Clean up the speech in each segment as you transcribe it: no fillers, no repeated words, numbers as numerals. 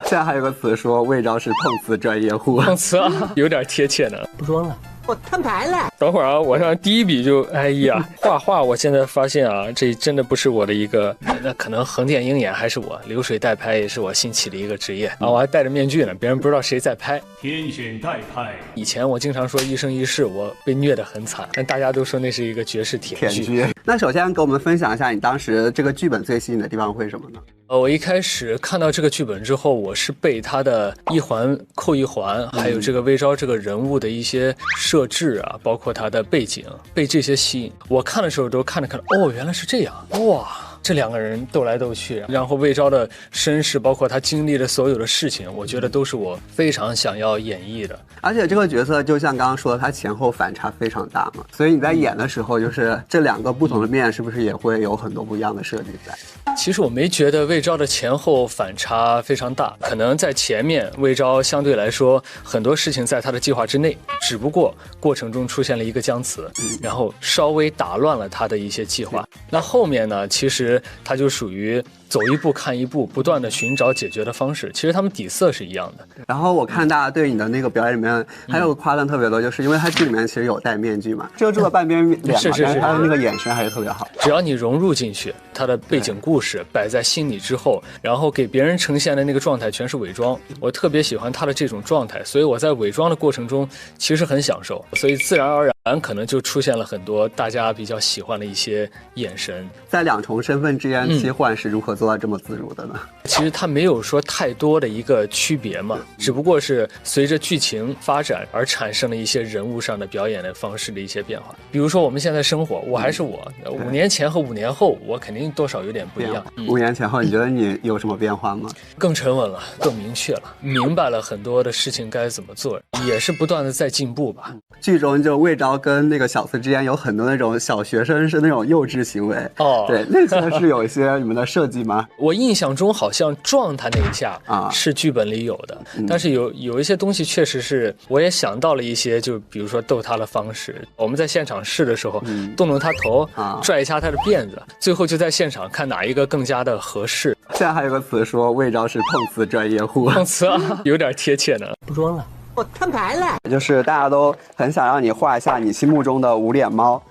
现在还有个词说魏昭是碰瓷专业户，碰瓷啊，有点贴切呢。不装了，我摊牌了。等会儿啊，我上第一笔就，哎呀，画画，我现在发现啊，这真的不是我的一个，那可能横店鹰眼还是我，流水代拍也是我新起的一个职业啊，我还戴着面具呢，别人不知道谁在拍。天选代拍，以前我经常说一生一世，我被虐得很惨，但大家都说那是一个绝世铁剧。那首先给我们分享一下你当时这个剧本最吸引的地方会是什么呢？我一开始看到这个剧本之后，我是被他的一环扣一环，还有这个魏昭这个人物的一些设置啊，包括他的背景，被这些吸引。我看的时候都看着，哦，原来是这样，哇！这两个人斗来斗去，然后魏昭的身世，包括他经历的所有的事情，我觉得都是我非常想要演绎的。而且这个角色就像刚刚说的，他前后反差非常大嘛，所以你在演的时候，就是这两个不同的面，是不是也会有很多不一样的设计在？其实我没觉得魏昭的前后反差非常大，可能在前面魏昭相对来说很多事情在他的计划之内，只不过过程中出现了一个僵词，然后稍微打乱了他的一些计划。那后面呢，其实他就属于走一步看一步，不断的寻找解决的方式。其实他们底色是一样的。然后我看大家对你的那个表演里面还有夸赞特别多，就是因为他剧里面其实有戴面具嘛，遮住了半边脸嘛，但是他的那个眼神还是特别好。只要你融入进去，他的背景故事摆在心里之后，然后给别人呈现的那个状态全是伪装。我特别喜欢他的这种状态，所以我在伪装的过程中其实很享受，所以自然而然可能就出现了很多大家比较喜欢的一些眼神。在两重身份之间切换是如何做到这么自如的呢？其实他没有说太多的一个区别嘛，只不过是随着剧情发展而产生了一些人物上的表演的方式的一些变化。比如说我们现在生活，我还是我，5年前和5年后，我肯定多少有点不一样。5年前后，你觉得你有什么变化吗？更沉稳了，更明确了，明白了很多的事情该怎么做，也是不断的在进步吧。剧中就魏昭跟那个小四之间有很多那种小学生是那种幼稚行为哦，对，那些是有一些你们的设计吗？我印象中好像撞他那一下是剧本里有的，但是有一些东西确实是我也想到了一些，就比如说逗他的方式。我们在现场试的时候，动动他头，拽一下他的辫子，最后就在现场看哪一个更加的合适。现在还有个词说魏昭是碰瓷专业户，碰瓷啊，有点贴切呢。不装了，我摊牌了。就是大家都很想让你画一下你心目中的无脸猫。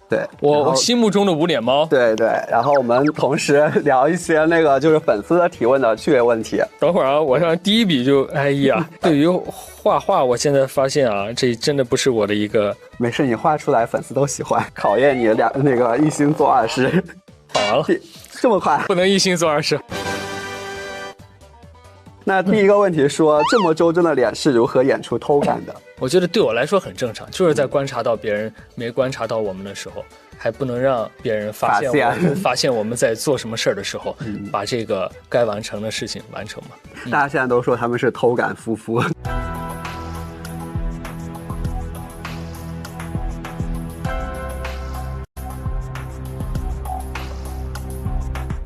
对，我心目中的无脸猫。对对，然后我们同时聊一些那个就是粉丝的提问的趣味问题。等会儿啊，我上第一笔就，哎呀，对于画画，我现在发现啊，这真的不是我的一个。没事，你画出来粉丝都喜欢，考验你那个一心做二事。好了，这么快，不能一心做二事。那第一个问题说，这么周正的脸是如何演出偷感的？我觉得对我来说很正常，就是在观察到别人没观察到我们的时候，还不能让别人发现我们在做什么事儿的时候，把这个该完成的事情完成嘛。大家现在都说他们是偷感夫妇。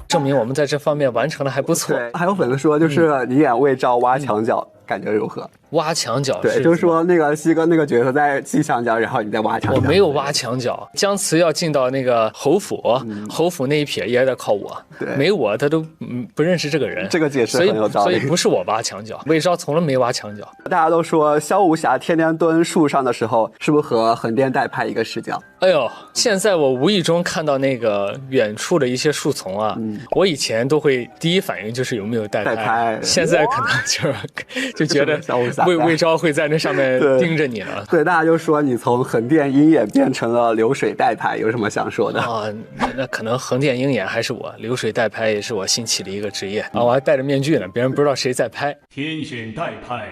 证明我们在这方面完成的还不错。还有粉丝说，就是你演魏昭挖墙角，感觉如何？挖墙角，对，就是说那个西哥那个角色在砌墙角，然后你在挖墙角。我没有挖墙角，姜慈要进到那个侯府，侯府那一撇也得靠我，没我他都不认识这个人。这个解释很有道理。所以不是我挖墙角，魏昭从来没挖墙角。大家都说萧无暇天天蹲树上的时候，是不是和横店代拍一个视角？哎呦，现在我无意中看到那个远处的一些树丛啊，我以前都会第一反应就是有没有代拍，现在可能就觉得魏昭会在那上面盯着你了。对，大家就说你从横店鹰眼变成了流水代拍，有什么想说的啊？那可能横店鹰眼还是我，流水代拍也是我新起的一个职业啊！我还戴着面具呢，别人不知道谁在拍。天选代拍。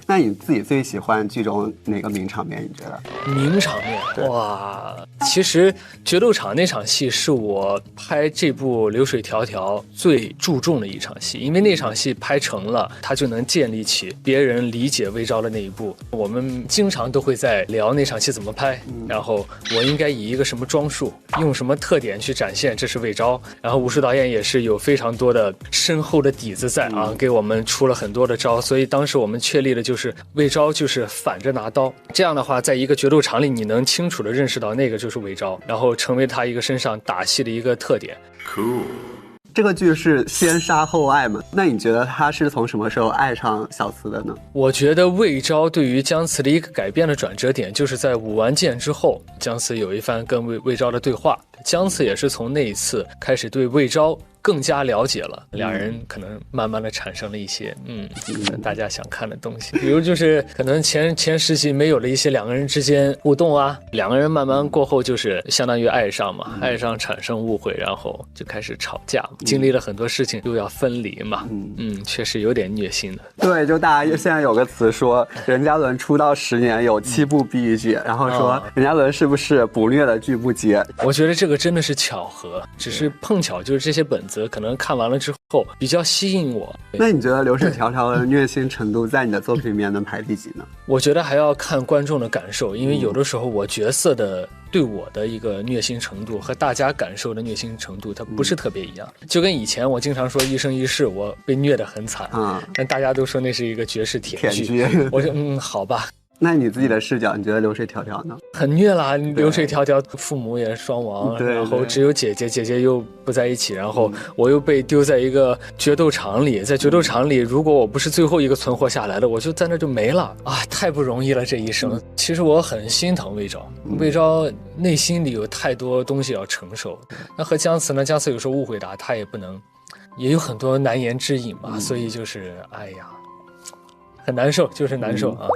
那你自己最喜欢剧中哪个名场面？你觉得名场面？哇，其实决斗场那场戏是我拍这部流水迢迢最注重的一场戏，因为那场戏拍成了，它就能建立起别人理解魏昭的那一步。我们经常都会在聊那场戏怎么拍，然后我应该以一个什么装束，用什么特点去展现这是魏昭。然后武术导演也是有非常多的深厚的底子在啊，给我们出了很多的招，所以当时我们确立的就是魏昭就是反着拿刀，这样的话在一个决斗场里你能清楚的认识到那个就是魏昭，然后成为他一个身上打戏的一个特点。 Cool。这个剧是先杀后爱嘛？那你觉得他是从什么时候爱上小慈的呢？我觉得魏昭对于姜慈的一个改变的转折点，就是在舞完剑之后，姜慈有一番跟魏昭的对话，姜慈也是从那一次开始对魏昭更加了解了，两人可能慢慢的产生了一些大家想看的东西，比如就是可能前10集没有了一些两个人之间互动啊，两个人慢慢过后就是相当于爱上嘛，爱上产生误会，然后就开始吵架，经历了很多事情又要分离嘛，确实有点虐心的。对，就大家现在有个词说任嘉伦出道10年有7部 B 剧，然后说任嘉伦是不是不虐的剧不接？我觉得这个真的是巧合，只是碰巧就是这些本子可能看完了之后比较吸引我。那你觉得流水迢迢的虐心程度在你的作品里面能排第几呢？我觉得还要看观众的感受，因为有的时候我角色的对我的一个虐心程度和大家感受的虐心程度它不是特别一样，就跟以前我经常说一生一世我被虐得很惨，但大家都说那是一个绝世铁剧，我说好吧。那你自己的视角，你觉得流水迢迢呢？很虐啦，流水迢迢，父母也双亡，然后只有姐姐又不在一起，然后我又被丢在一个决斗场里，在决斗场里，如果我不是最后一个存活下来的，我就在那就没了啊！太不容易了这一生。其实我很心疼魏昭，魏昭内心里有太多东西要承受。那和姜慈呢？姜慈有时候误会他也不能，也有很多难言之隐嘛，所以就是哎呀，很难受，就是难受啊。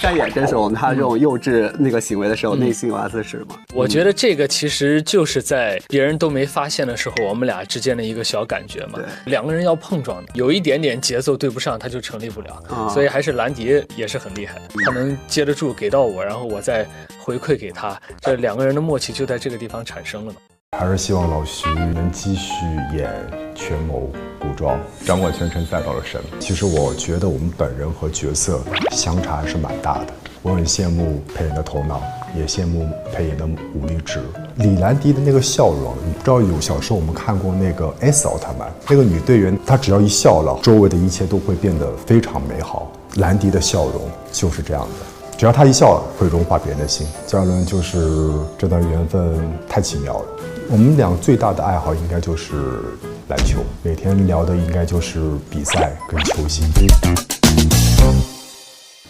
在演这种他这种幼稚那个行为的时候，内心有2、4十吗？我觉得这个其实就是在别人都没发现的时候，我们俩之间的一个小感觉嘛。两个人要碰撞，有一点点节奏对不上，他就成立不了。所以还是兰迪也是很厉害，他能接得住给到我，然后我再回馈给他，这两个人的默契就在这个地方产生了嘛。还是希望老徐能继续演权谋古装，掌管全程赛道的神。其实我觉得我们本人和角色相差还是蛮大的。我很羡慕配音的头脑，也羡慕配音的武力值。李兰迪的那个笑容，你不知道有小时候我们看过那个 S 奥特曼，那个女队员，她只要一笑了，周围的一切都会变得非常美好。兰迪的笑容就是这样的，只要她一笑了，会融化别人的心。嘉伦就是这段缘分太奇妙了。我们俩最大的爱好应该就是篮球，每天聊的应该就是比赛跟球星。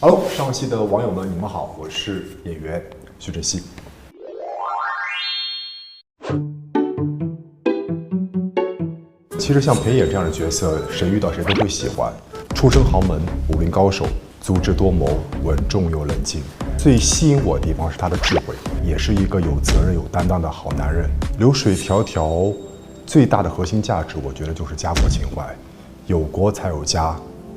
Hello， 上戏的网友们，你们好，我是演员徐晨曦。其实像裴野这样的角色，谁遇到谁都会喜欢。出身豪门，武林高手，足智多谋，稳重又冷静。最吸引我的地方是他的智慧，也是一个有责任、有担当的好男人。流水迢迢，最大的核心价值，我觉得就是家国情怀。有国才有家，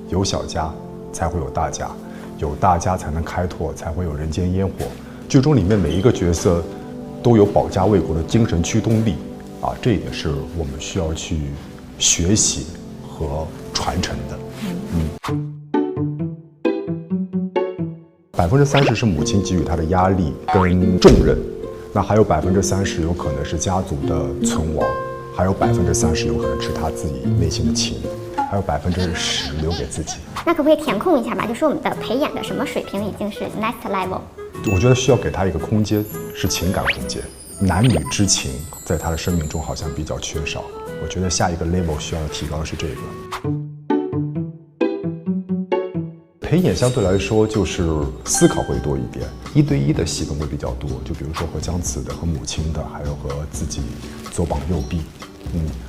有小家才会有大家，有大家才能开拓，才会有人间烟火。剧中里面每一个角色都有保家卫国的精神驱动力啊，这一点是我们需要去学习和传承的。30%是母亲给予他的压力跟重任，那还有30%有可能是家族的存亡，还有30%有可能是他自己内心的情，还有10%留给自己。那可不可以填空一下吧？就说我们的裴演的什么水平已经是 next level？ 我觉得需要给他一个空间，是情感空间。男女之情在他的生命中好像比较缺少，我觉得下一个 level 需要提高的是这个。裴演相对来说就是思考会多一点，1对1的戏份会比较多，就比如说和姜慈的、和母亲的，还有和自己左膀右臂，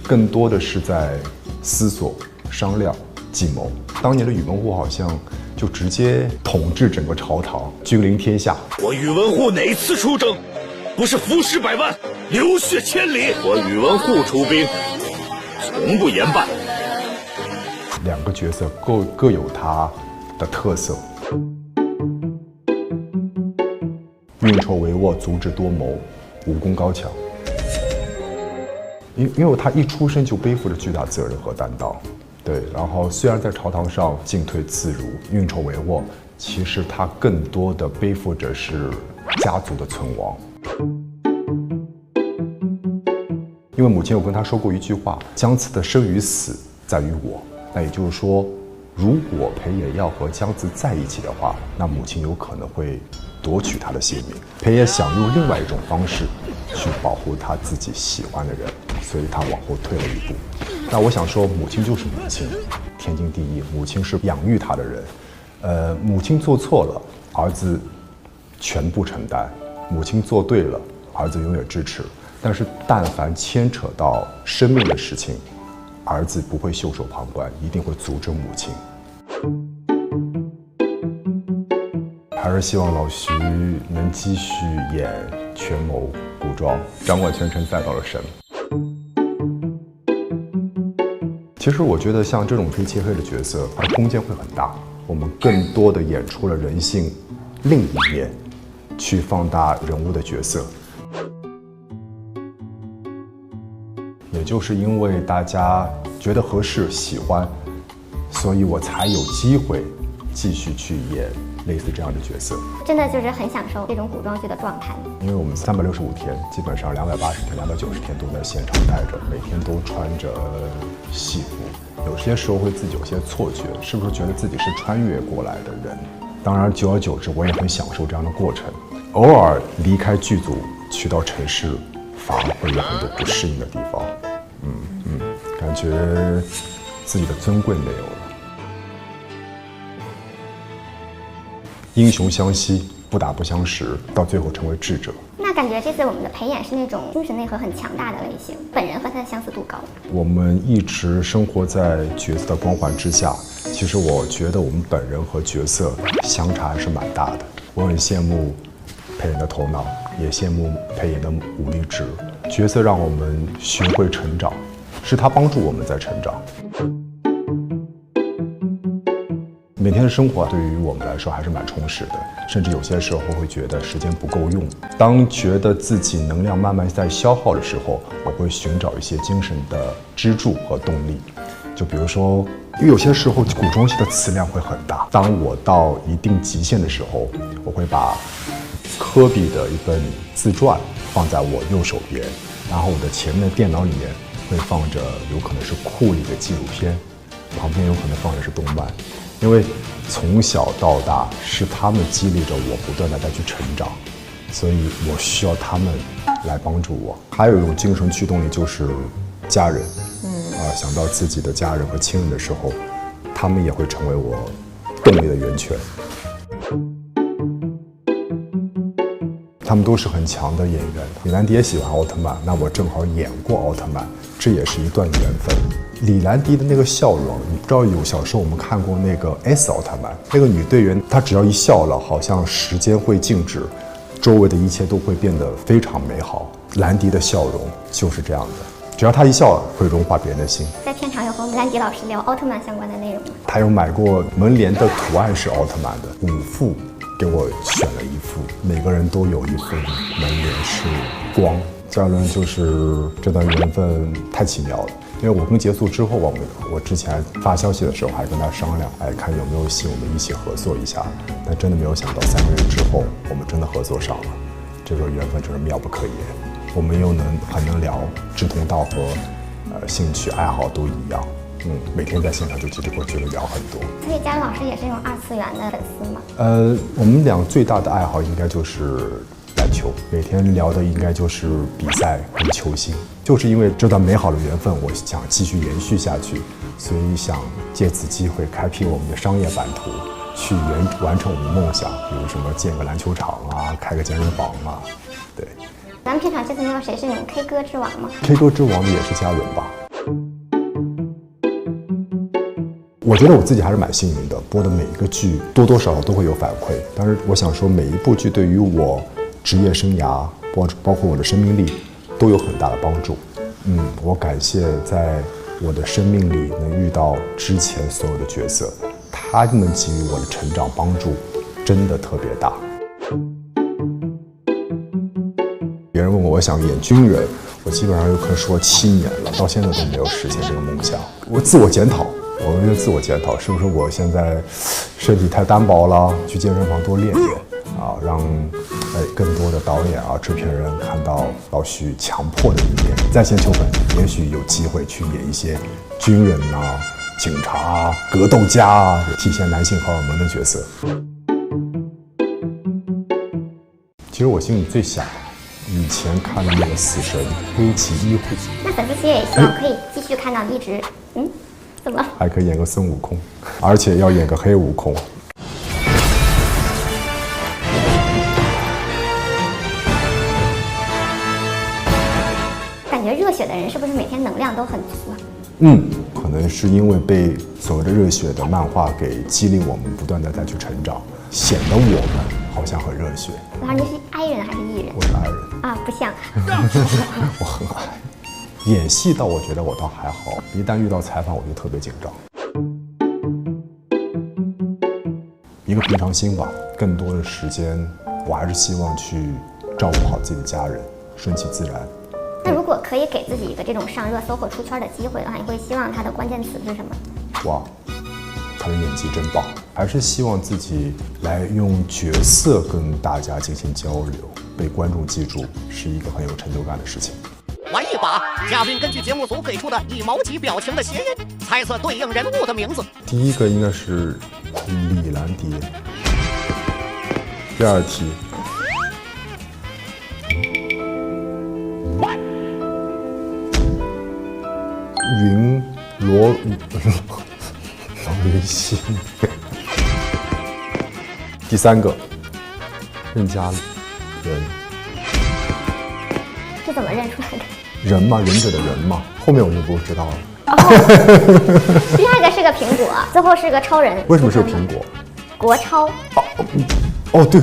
更多的是在思索、商量、计谋。当年的宇文护好像就直接统治整个朝堂，君临天下。我宇文护哪次出征，不是浮尸百万，流血千里？我宇文护出兵，从不言败。两个角色各有他的特色，运筹帷幄，足智多谋，武功高强。因为他一出生就背负着巨大责任和担当，对。然后虽然在朝堂上进退自如，运筹帷幄，其实他更多的背负着是家族的存亡。因为母亲有跟他说过一句话：姜慈的生与死在于我。那也就是说，如果裴野要和姜慈在一起的话，那母亲有可能会夺取他的性命。裴野想用另外一种方式去保护他自己喜欢的人。所以他往后退了一步。那我想说，母亲就是母亲，天经地义。母亲是养育他的人，母亲做错了，儿子全部承担；母亲做对了，儿子永远支持。但是但凡牵扯到生命的事情，儿子不会袖手旁观，一定会阻止母亲。还是希望老徐能继续演权谋古装，掌管全程赛道的神。其实我觉得像这种黑切黑的角色，它的空间会很大，我们更多的演出了人性另一面，去放大人物的角色。也就是因为大家觉得合适、喜欢，所以我才有机会继续去演类似这样的角色。真的就是很享受这种古装剧的状态。因为我们365天，基本上280天、290天都在现场待着，每天都穿着戏服，有些时候会自己有些错觉，是不是觉得自己是穿越过来的人？当然，久而久之，我也很享受这样的过程。偶尔离开剧组，去到城市，反而会有很多不适应的地方。感觉自己的尊贵没有了。英雄相惜，不打不相识，到最后成为智者。那感觉这次我们的裴演是那种精神内核很强大的类型，本人和他的相似度高。我们一直生活在角色的光环之下，其实我觉得我们本人和角色相差还是蛮大的。我很羡慕裴演的头脑，也羡慕裴演的武力值。角色让我们学会成长，是他帮助我们在成长。每天的生活对于我们来说还是蛮充实的，甚至有些时候会觉得时间不够用。当觉得自己能量慢慢在消耗的时候，我会寻找一些精神的支柱和动力。就比如说，因为有些时候古装戏的词量会很大，当我到一定极限的时候，我会把科比的一本自传放在我右手边，然后我的前面的电脑里面会放着有可能是酷里的纪录片，旁边有可能放的是动漫。因为从小到大是他们激励着我不断的再去成长，所以我需要他们来帮助我。还有一种精神驱动力就是家人，想到自己的家人和亲人的时候，他们也会成为我动力的源泉。他们都是很强的演员，李兰迪也喜欢奥特曼，那我正好演过奥特曼，这也是一段缘分。李兰迪的那个笑容，你不知道有小时候我们看过那个 S 奥特曼，那个女队员她只要一笑了，好像时间会静止，周围的一切都会变得非常美好。兰迪的笑容就是这样的，只要她一笑，会融化别人的心。在片场有和兰迪老师聊奥特曼相关的内容吗？他有买过门帘的图案是奥特曼的5副，给我选了1副，每个人都有一副门帘是光。再有呢，就是这段缘分太奇妙了。因为我跟结束之后，我之前发消息的时候还跟他商量，看有没有戏我们一起合作一下。但真的没有想到3个月之后，我们真的合作上了。这个缘分真是妙不可言。我们又很能聊，志同道合，兴趣爱好都一样。每天在现场就会觉得聊很多。所以嘉伦老师也是那种2次元的粉丝吗？我们俩最大的爱好应该就是篮球，每天聊的应该就是比赛跟球星。就是因为这段美好的缘分，我想继续延续下去，所以想借此机会开辟我们的商业版图，去完成我们的梦想，比如什么建个篮球场啊，开个健身房啊。对，咱们片场这次没有谁是你们 K 歌之王吗？ K 歌之王的也是嘉伦吧。我觉得我自己还是蛮幸运的，播的每一个剧多多少少都会有反馈。但是我想说，每一部剧对于我职业生涯，包括我的生命力，都有很大的帮助。我感谢在我的生命里能遇到之前所有的角色，他们给予我的成长帮助真的特别大。别人问我想演军人，我基本上有可能说7年了，到现在都没有实现这个梦想。我自我检讨，是不是我现在身体太单薄了，去健身房多练练啊，让更多的导演啊、制片人看到老徐强迫的一面。在线球粉也许有机会去演一些军人啊、警察啊、格斗家啊，体现男性荷尔蒙的角色。其实我心里最想以前看的那个死神黑崎一护，那粉丝其实也希望可以继续看到你一直，怎么？还可以演个孙悟空，而且要演个黑悟空。感觉热血的人是不是每天能量都很足啊？可能是因为被所谓的热血的漫画给激励我们不断的再去成长，显得我们好像很热血。老师，你是 I 人还是 E 人？我是 I 人啊，不像。我很爱。演戏倒我觉得我倒还好，一旦遇到采访我就特别紧张。一个平常心吧，更多的时间我还是希望去照顾好自己的家人，顺其自然。那如果可以给自己一个这种上热搜或出圈的机会的话，你会希望它的关键词是什么？哇，他的演技真棒，还是希望自己来用角色跟大家进行交流，被观众记住，是一个很有成就感的事情。玩一把，嘉宾根据节目组给出的emoji表情的谐音，猜测对应人物的名字。第一个应该是李兰迪，第二题。云罗云熙，第三个任嘉人是怎么认出来的？人嘛，忍者的人嘛，后面我就不知道了。第二个是个苹果，最后是个超人。为什么是苹果？国超。哦，对，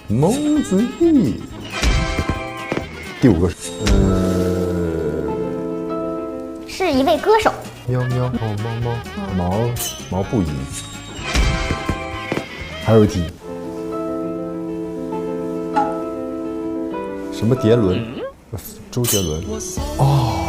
蒙子义。第五个是一位歌手。喵喵毛不移。还有一题，什么杰伦？周杰伦。哦，